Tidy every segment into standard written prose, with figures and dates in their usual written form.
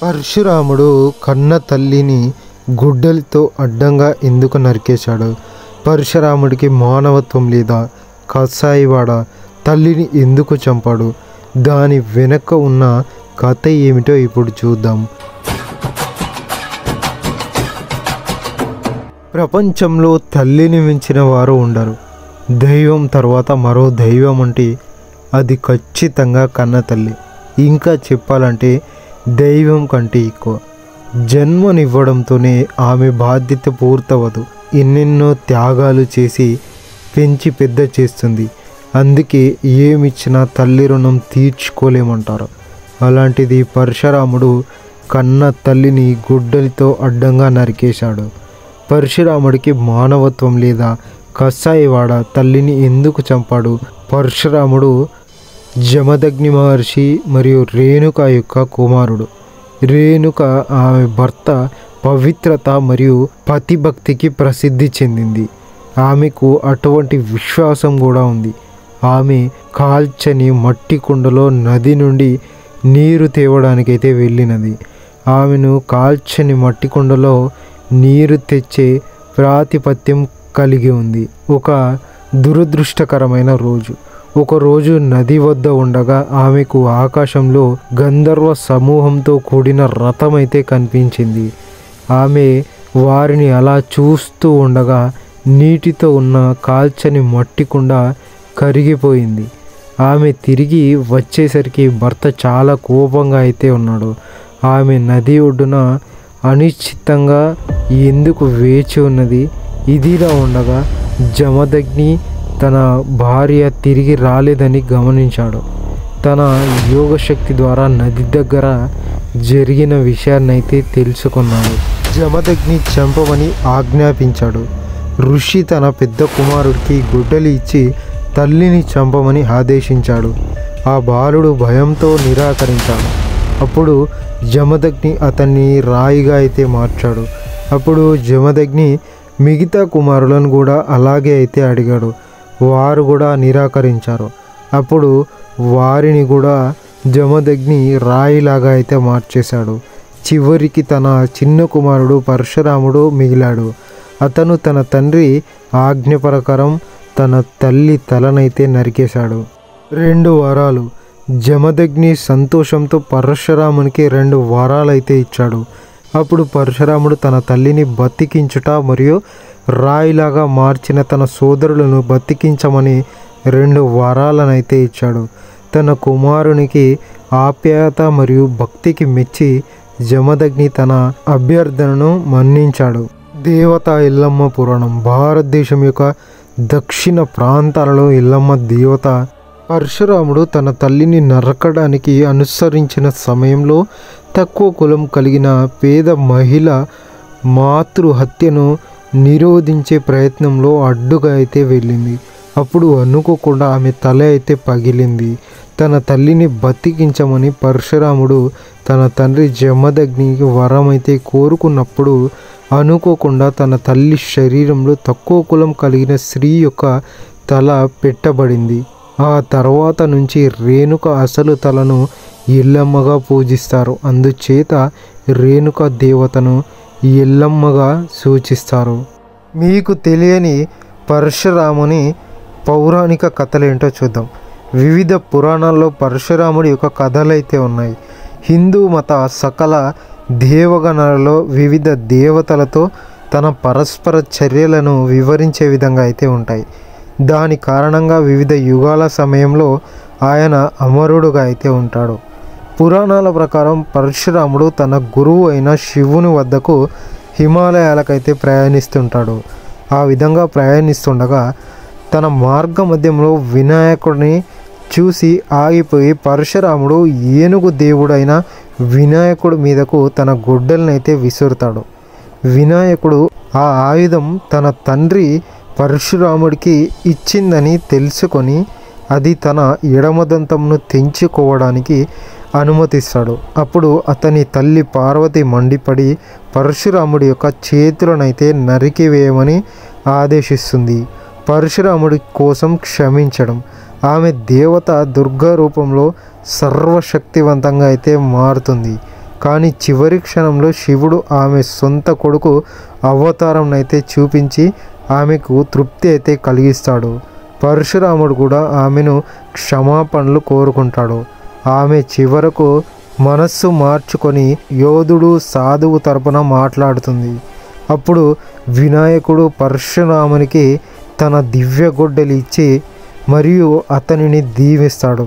పరశురాముడు కన్న తల్లిని గుడ్డలితో అడ్డంగా ఎందుకు నరికేశాడు? పరశురాముడికి మానవత్వం లేదా? కసాయివాడ తల్లిని ఎందుకు చంపాడు? దాని వెనక ఉన్న కథ ఏమిటో ఇప్పుడు చూద్దాం. ప్రపంచంలో తల్లిని మించిన వారు ఉండరు. దైవం తర్వాత మరో దైవం అంటే అది ఖచ్చితంగా కన్న తల్లి. ఇంకా చెప్పాలంటే దైవం కంటే ఎక్కువ. జన్మనివ్వడంతోనే ఆమె బాధ్యత పూర్తవదు. ఎన్నెన్నో త్యాగాలు చేసి పెంచి పెద్ద చేస్తుంది. అందుకే ఏమిచ్చినా తల్లి రుణం తీర్చుకోలేమంటారు. అలాంటిది పరశురాముడు కన్న తల్లిని గుడ్డలితో అడ్డంగా నరికేశాడు. పరశురాముడికి మానవత్వం లేదా? కసాయివాడ తల్లిని ఎందుకు చంపాడు? పరశురాముడు జమదగ్ని మహర్షి మరియు రేణుక యొక్క కుమారుడు. రేణుక ఆమె భర్త పవిత్రత మరియు పతిభక్తికి ప్రసిద్ధి చెందింది. ఆమెకు అటువంటి విశ్వాసం కూడా ఉంది. ఆమె కాల్చని మట్టి కుండలో నది నుండి నీరు తేవడానికైతే వెళ్ళినది. ఆమెను కాల్చని మట్టి కుండలో నీరు తెచ్చే ప్రాతిపత్యం కలిగి ఉంది. ఒక దురదృష్టకరమైన రోజు. ఒకరోజు నది వద్ద ఉండగా ఆమెకు ఆకాశంలో గంధర్వ సమూహంతో కూడిన రథం అయితే కనిపించింది. ఆమె వారిని అలా చూస్తూ ఉండగా నీటితో ఉన్న కాల్చని మట్టి కుండ కరిగిపోయింది. ఆమె తిరిగి వచ్చేసరికి భర్త చాలా కోపంగా అయితే ఉన్నాడు. ఆమె నది ఒడ్డున అనిశ్చితంగా ఎందుకు వేచి ఉన్నది. ఇదిలా ఉండగా జమదగ్ని తన భార్య తిరిగి రాలేదని గమనించాడు. తన యోగశక్తి ద్వారా నది దగ్గర జరిగిన విషయాన్నైతే తెలుసుకున్నాడు. జమదగ్ని చంపమని ఆజ్ఞాపించాడు. ఋషి తన పెద్ద కుమారుడికి గుడ్డలి ఇచ్చి తల్లిని చంపమని ఆదేశించాడు. ఆ బాలుడు భయంతో నిరాకరించాడు. అప్పుడు జమదగ్ని అతన్ని రాయిగా అయితే మార్చాడు. అప్పుడు జమదగ్ని మిగతా కుమారులను కూడా అలాగే అయితే అడిగాడు. వారు కూడా నిరాకరించారు. అప్పుడు వారిని కూడా జమదగ్ని రాయిలాగా అయితే మార్చేశాడు. చివరికి తన చిన్న కుమారుడు పరశురాముడు మిగిలాడు. అతను తన తండ్రి ఆజ్ఞ ప్రకారం తన తల్లి తలనైతే నరికేశాడు. 2 వరాలు. జమదగ్ని సంతోషంతో పరశురామునికి 2 వరాలైతే ఇచ్చాడు. అప్పుడు పరశురాముడు తన తల్లిని బతికించుట మరియు రాయిలాగా మార్చిన తన సోదరులను బతికించమని 2 వరాలనైతే ఇచ్చాడు. తన కుమారునికి ఆప్యాయత మరియు భక్తికి మెచ్చి జమదగ్ని తన అభ్యర్థనను మన్నించాడు. దేవతా ఎల్లమ్మ పురాణం. భారతదేశం యొక్క దక్షిణ ప్రాంతాలలో ఎల్లమ్మ దేవత. పరశురాముడు తన తల్లిని నరకడానికి అనుసరించిన సమయంలో తక్కువ కులం కలిగిన పేద మహిళ మాతృహత్యను నిరోధించే ప్రయత్నంలో అడ్డుగా అయితే వెళ్ళింది. అప్పుడు అనుకోకుండా ఆమె తల అయితే పగిలింది. తన తల్లిని బతికించమని పరశురాముడు తన తండ్రి జమదగ్నికి వరం అయితే కోరుకున్నప్పుడు అనుకోకుండా తన తల్లి శరీరంలో తక్కువ కులం కలిగిన స్త్రీ యొక్క తల పెట్టబడింది. ఆ తర్వాత నుంచి రేణుక అసలు తలను ఎల్లమ్మగా పూజిస్తారు. అందుచేత రేణుక దేవతను ఎల్లమ్మగా సూచిస్తారు. మీకు తెలియని పరశురాముని పౌరాణిక కథలేంటో చూద్దాం. వివిధ పురాణాల్లో పరశురాముడి యొక్క కథలైతే ఉన్నాయి. హిందూ మత సకల దేవగణాలలో వివిధ దేవతలతో తన పరస్పర చర్యలను వివరించే విధంగా అయితే ఉంటాయి. దాని కారణంగా వివిధ యుగాల సమయంలో ఆయన అమరుడుగా అయితే ఉంటాడు. పురాణాల ప్రకారం పరశురాముడు తన గురువు అయిన శివుని వద్దకు హిమాలయాలకైతే ప్రయాణిస్తుంటాడు. ఆ విధంగా ప్రయాణిస్తుండగా తన మార్గ మధ్యంలో వినాయకుడిని చూసి ఆగిపోయి పరశురాముడు ఏనుగు దేవుడైన వినాయకుడి మీదకు తన గొడ్డలనైతే విసురుతాడు. వినాయకుడు ఆ ఆయుధం తన తండ్రి పరశురాముడికి ఇచ్చిందని తెలుసుకొని అది తన ఎడమదంతంను తెంచుకోవడానికి అనుమతిస్తాడు. అప్పుడు అతని తల్లి పార్వతి మండిపడి పరశురాముడి యొక్క చేతులనైతే నరికివేయమని ఆదేశిస్తుంది. పరశురాముడి కోసం క్షమించడం. ఆమె దేవత దుర్గా రూపంలో సర్వశక్తివంతంగా అయితే మారుతుంది. కానీ చివరి క్షణంలో శివుడు ఆమె సొంత కొడుకు అవతారంనైతే చూపించి ఆమెకు తృప్తి అయితే కలిగిస్తాడు. పరశురాముడు కూడా ఆమెను క్షమాపణలు కోరుకుంటాడు. ఆమె చివరకు మనస్సు మార్చుకొని యోధుడు సాధువు తరపున మాట్లాడుతుంది. అప్పుడు వినాయకుడు పరశురామునికి తన దివ్య గొడ్డలి ఇచ్చి మరియు అతనిని దీవిస్తాడు.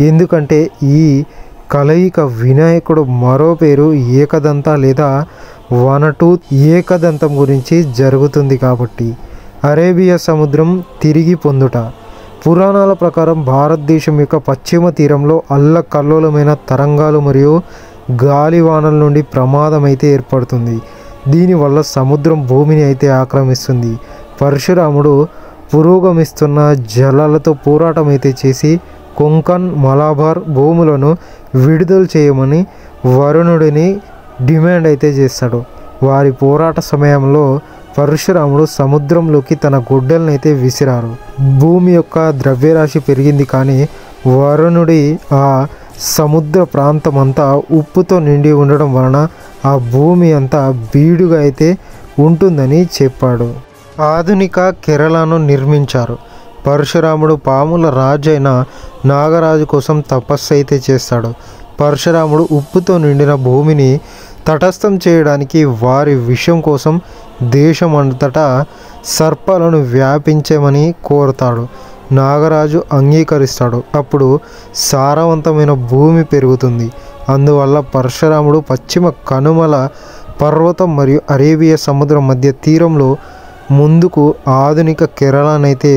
ఎందుకంటే ఈ కలయిక వినాయకుడు మరో పేరు ఏకదంత లేదా వనటూత్ ఏకదంతం గురించి జరుగుతుంది కాబట్టి. అరేబియా సముద్రం తిరిగి పొందుట. పురాణాల ప్రకారం భారతదేశం యొక్క పశ్చిమ తీరంలో అల్లకల్లోలమైన తరంగాలు మరియు గాలివానల నుండి ప్రమాదం అయితే ఏర్పడుతుంది. దీనివల్ల సముద్రం భూమిని అయితే ఆక్రమిస్తుంది. పరశురాముడు పురోగమిస్తున్న జలాలతో పోరాటం అయితే చేసి కొంకన్ మలబార్ భూములను విడుదల చేయమని వరుణుడిని డిమాండ్ అయితే చేస్తాడు. వారి పోరాట సమయంలో పరశురాముడు సముద్రంలోకి తన గొడ్డలను అయితే విసిరారు. భూమి యొక్క ద్రవ్యరాశి పెరిగింది, కానీ వరుణుడి ఆ సముద్ర ప్రాంతం అంతా ఉప్పుతో నిండి ఉండడం వలన ఆ భూమి అంతా బీడుగా అయితే ఉంటుందని చెప్పాడు. ఆధునిక కేరళను నిర్మించారు. పరశురాముడు పాముల రాజు అయిన నాగరాజు కోసం తపస్సు అయితే చేస్తాడు. పరశురాముడు ఉప్పుతో నిండిన భూమిని తటస్థం చేయడానికి వారి విషయం కోసం దేశం అంతటా సర్పాలను వ్యాపించమని కోరుతాడు. నాగరాజు అంగీకరిస్తాడు. అప్పుడు సారవంతమైన భూమి పెరుగుతుంది. అందువల్ల పరశురాముడు పశ్చిమ కనుమల పర్వతం మరియు అరేబియా సముద్రం మధ్య తీరంలో ముందుకు ఆధునిక కేరళనైతే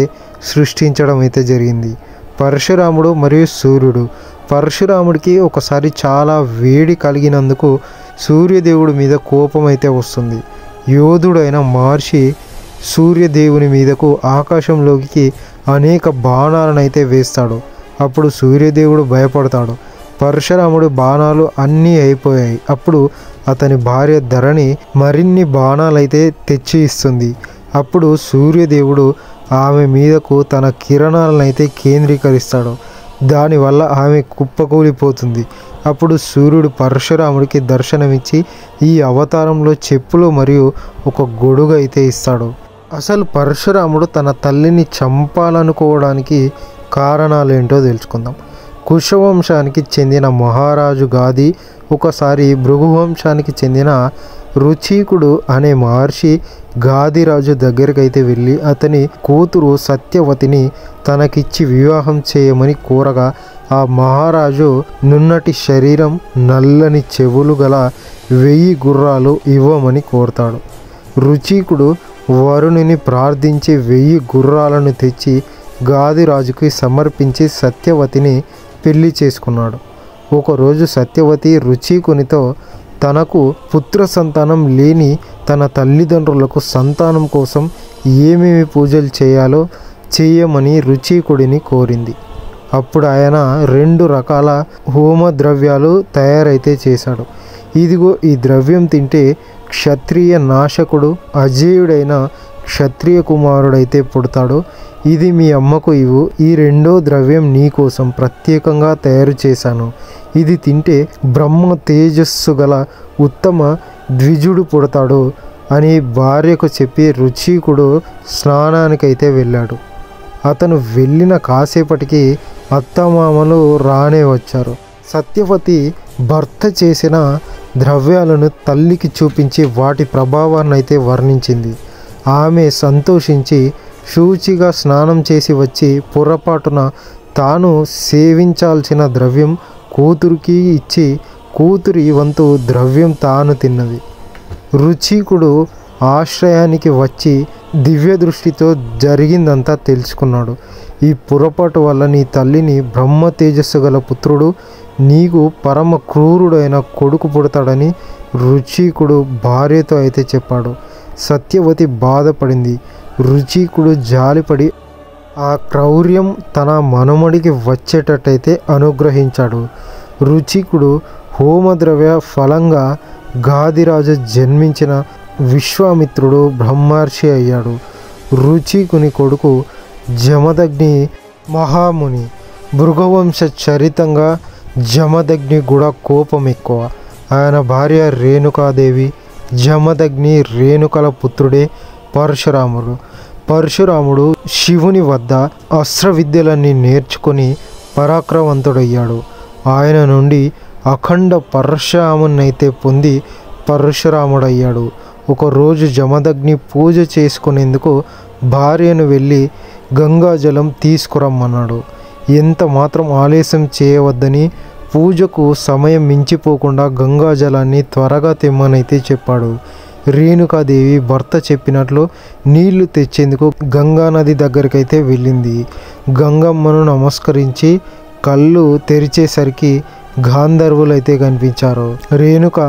సృష్టించడం అయితే జరిగింది. పరశురాముడు మరియు సూర్యుడు. పరశురాముడికి ఒకసారి చాలా వేడి కలిగినందుకు సూర్యదేవుడి మీద కోపం అయితే వస్తుంది. యోధుడైన మహర్షి సూర్యదేవుని మీదకు ఆకాశంలోకి అనేక బాణాలను అయితే వేస్తాడు. అప్పుడు సూర్యదేవుడు భయపడతాడు. పరశురాముడి బాణాలు అన్నీ అయిపోయాయి. అప్పుడు అతని భార్య ధరణి మరిన్ని బాణాలైతే తెచ్చి ఇస్తుంది. అప్పుడు సూర్యదేవుడు ఆమె మీదకు తన కిరణాలను అయితే కేంద్రీకరిస్తాడు. దానివల్ల ఆమె కుప్పకూలిపోతుంది. అప్పుడు సూర్యుడు పరశురాముడికి దర్శనమిచ్చి ఈ అవతారంలో చెప్పులు మరియు ఒక గొడుగు అయితే ఇస్తాడు. అసలు పరశురాముడు తన తల్లిని చంపాలనుకోవడానికి కారణాలేంటో తెలుసుకుందాం. కుశవంశానికి చెందిన మహారాజు గాది ఒకసారి భృగువంశానికి చెందిన రుచీకుడు అనే మహర్షి గాదిరాజు దగ్గరికైతే వెళ్ళి అతని కూతురు సత్యవతిని తనకిచ్చి వివాహం చేయమని కోరగా ఆ మహారాజు నున్నటి శరీరం, నల్లని చెవులు గల 1000 గుర్రాలు ఇవ్వమని కోరతాడు. రుచీకుడు వరుణుని ప్రార్థించి 1000 గుర్రాలను తెచ్చి గాదిరాజుకి సమర్పించి సత్యవతిని పెళ్లి చేసుకున్నాడు. ఒకరోజు సత్యవతి రుచీకునితో తనకు పుత్ర సంతానం లేని తన తల్లిదండ్రులకు సంతానం కోసం ఏమేమి పూజలు చేయాలో చేయమని రుచీకుడిని కోరింది. అప్పుడు ఆయన 2 రకాల హోమ ద్రవ్యాలు తయారైతే చేశాడు. ఇదిగో ఈ ద్రవ్యం తింటే క్షత్రియ నాశకుడు అజేయుడైన క్షత్రియ కుమారుడైతే పుడతాడు. ఇది మీ అమ్మకు ఇవ్వు. ఈ 2వ ద్రవ్యం నీ కోసం ప్రత్యేకంగా తయారు చేశాను. ఇది తింటే బ్రహ్మ తేజస్సు గల ఉత్తమ ద్విజుడు పుడతాడు అని భార్యకు చెప్పి రుచీకుడు స్నానానికైతే వెళ్ళాడు. అతను వెళ్ళిన కాసేపటికి అత్తమామలు రానే వచ్చారు. సత్యవతి భర్త చేసిన ద్రవ్యాలను తల్లికి చూపించి వాటి ప్రభావాన్ని అయితే వర్ణించింది. ఆమె సంతోషించి శుచిగా స్నానం చేసి వచ్చి పొరపాటున తాను సేవించాల్సిన ద్రవ్యం కూతురికి ఇచ్చి కూతురి వంతు ద్రవ్యం తాను తిన్నది. రుచీకుడు ఆశ్రయానికి వచ్చి దివ్య దృష్టితో జరిగిందంతా తెలుసుకున్నాడు. ఈ పొరపాటు వల్ల నీ తల్లిని బ్రహ్మ తేజస్సు గల పుత్రుడు, నీకు పరమ క్రూరుడైన కొడుకు పుడతాడని రుచీకుడు భార్యతో అయితే చెప్పాడు. సత్యవతి బాధపడింది. రుచీకుడు జాలిపడి ఆ క్రౌర్యం తన మనుమడికి వచ్చేటట్టయితే అనుగ్రహించాడు. రుచీకుడు హోమద్రవ్య ఫలంగా గాదిరాజు జన్మించిన విశ్వామిత్రుడు బ్రహ్మర్షి అయ్యాడు. రుచీకుని కొడుకు జమదగ్ని మహాముని. భృగువంశ చరితంగా జమదగ్ని కూడా కోపం ఎక్కువ. ఆయన భార్య రేణుకాదేవి. జమదగ్ని రేణుకల పుత్రుడే పరశురాముడు. పరశురాముడు శివుని వద్ద అస్త్ర విద్యలన్నీ నేర్చుకొని పరాక్రమవంతుడయ్యాడు. ఆయన నుండి అఖండ పరశురామునైతే పొంది పరశురాముడయ్యాడు. ఒకరోజు జమదగ్ని పూజ చేసుకునేందుకు భార్యను వెళ్ళి గంగాజలం తీసుకురమ్మన్నాడు. ఎంత మాత్రం ఆలస్యం చేయవద్దని, పూజకు సమయం మించిపోకుండా గంగాజలాన్ని త్వరగా తెమ్మనైతే చెప్పాడు. రేణుకాదేవి భర్త చెప్పినట్లు నీళ్లు తెచ్చేందుకు గంగానది దగ్గరికైతే వెళ్ళింది. గంగమ్మను నమస్కరించి కళ్ళు తెరిచేసరికి గాంధర్వులైతే కనిపించారు. రేణుక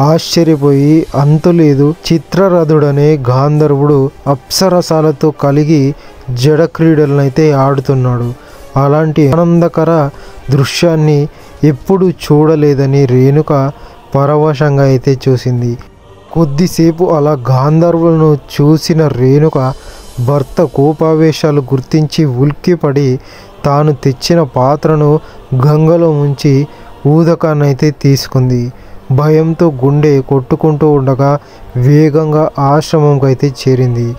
ఆశ్చర్యపోయి, అంతులేదు, చిత్రరథుడనే గాంధర్వుడు అప్సరసాలతో కలిగి జడక్రీడలనైతే ఆడుతున్నాడు. అలాంటి ఆనందకర దృశ్యాన్ని ఎప్పుడూ చూడలేదని రేణుక పరవశంగా అయితే చూసింది. కొద్దిసేపు అలా గాంధర్వులను చూసిన రేణుక భర్త కోపావేశాలు గుర్తించి ఉలిక్కిపడి తాను తెచ్చిన పాత్రను గంగలో ముంచి ఊదకాన్నైతే తీసుకుంది. భయంతో గుండె కొట్టుకుంటూ ఉండగా వేగంగా ఆశ్రమంకి అయితే చేరింది.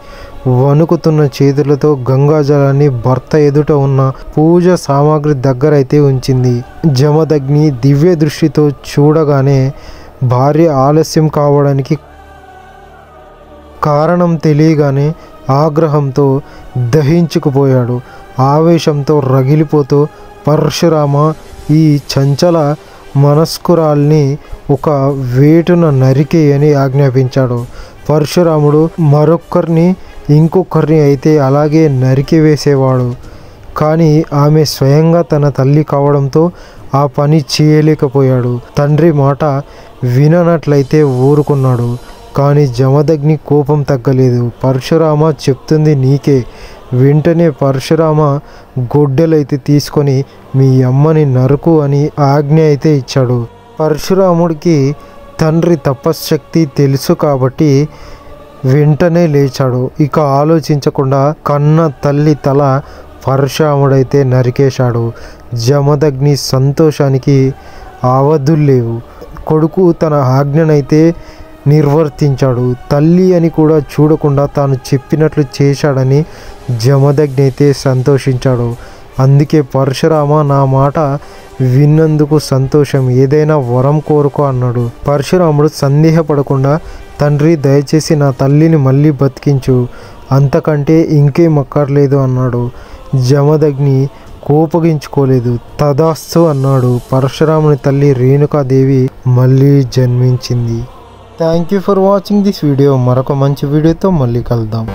వణుకుతున్న చేతులతో గంగాజలాన్ని భర్త ఎదుట ఉన్న పూజ సామాగ్రి దగ్గర అయితే ఉంచింది. జమదగ్ని దివ్య దృష్టితో చూడగానే భార్య ఆలస్యం కావడానికి కారణం తెలియగానే ఆగ్రహంతో దహించుకుపోయాడు. ఆవేశంతో రగిలిపోతూ, పరశురామ, ఈ చంచల మనస్కురాల్ని ఒక వేటున నరికేయని ఆజ్ఞాపించాడు. పరశురాముడు మరొక్కరిని ఇంకొకరిని అయితే అలాగే నరికివేసేవాడు. కానీ ఆమె స్వయంగా తన తల్లి కావడంతో ఆ పని చేయలేకపోయాడు. తండ్రి మాట విననట్లయితే ఊరుకున్నాడు. కానీ జమదగ్ని కోపం తగ్గలేదు. పరశురామ, చెప్తుంది నీకే. వెంటనే పరశురామ గొడ్డలైతే తీసుకొని మీ అమ్మని నరుకు అని ఆజ్ఞ అయితే ఇచ్చాడు. పరశురాముడికి తండ్రి తపశ్శక్తి తెలుసు కాబట్టి వెంటనే లేచాడు. ఇక ఆలోచించకుండా కన్న తల్లి తల పరశురాముడైతే నరికేశాడు. జమదగ్ని సంతోషానికి అవధుల్లేవు. కొడుకు తన ఆజ్ఞనైతే నిర్వర్తించాడు. తల్లి అని కూడా చూడకుండా తాను చెప్పినట్లు చేశాడని జమదగ్ని అయితే సంతోషించాడు. అందుకే పరశురామ, నా మాట విన్నందుకు సంతోషం, ఏదైనా వరం కోరుకో అన్నాడు. పరశురాముడు సందేహపడకుండా, తండ్రి, దయచేసి నా తల్లిని మళ్ళీ బతికించు, అంతకంటే ఇంకేం అక్కర్లేదు అన్నాడు. జమదగ్ని కోపగించుకోలేదు. తదాస్తు అన్నాడు. పరశురాముని తల్లి రేణుకాదేవి మళ్ళీ జన్మించింది. Thank you for watching this video. మరొక మంచి వీడియోతో మళ్ళీ కలుద్దాం.